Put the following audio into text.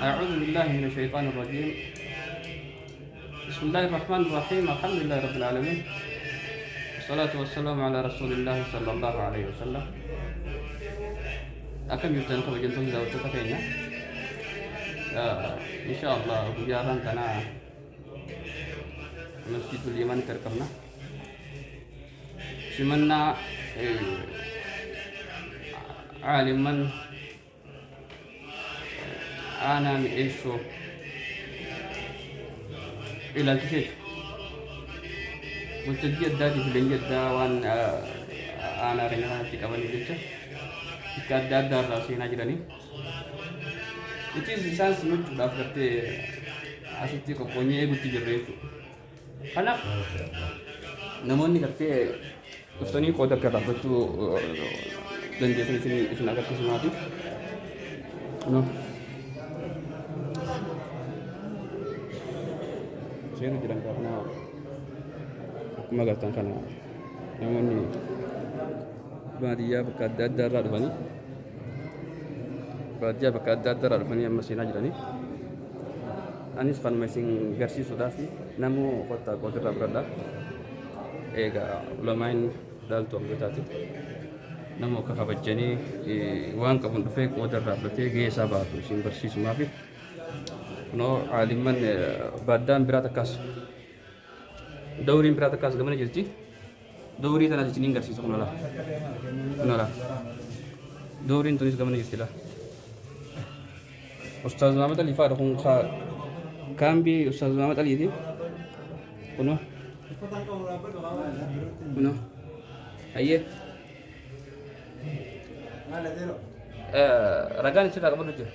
أعوذ بالله من الشيطان الرجيم. بسم الله الرحمن الرحيم. الحمد لله رب العالمين، والصلاة والسلام على رسول الله صلى الله عليه وسلم. أكم يبتن توجنتم إذا وتفقينا إن شاء الله بجاران تنا مسجد اليمن تركبنا سمنا عالما أنا من إيشو إلى الكثير مستجد داتي في الجد وان أنا رجعنا في كمان الجد كذا دار راسينا جراني itu insan semut dapat asiti ko ponye gutti jirretu kana namoonni gartee uftanii qooda akka dhaabbachuu dandeessan isin agarsiisumaati no seera jiran kana akkuma agartan kana namoonni baadiyyaa bakka adda addaa irraa dhufanii baadiyyaa bakka adda addaa irraa dhufanii amma seenaa jiranii anis kanuma isin garsiisuudhaaf namuu kottaa qoodirraa biradha eegaa ulamaan dhaaltu amgataati namoo akka kabajanii waan qabuun dhufee qoodirraa biratee gahee isaa baatu isin barsiisumaaf kunoo caalimman baaddaan biraa takkaas dawriin biraa takkaas gamana jirti dawrii tanaas isiniin garsiisa kunala dawriin tunis gamana jirti la Ustaz Muhammad Ali Farah kung kambi Ustaz Muhammad Ali itu kuno aye ragan cerita kamu dulu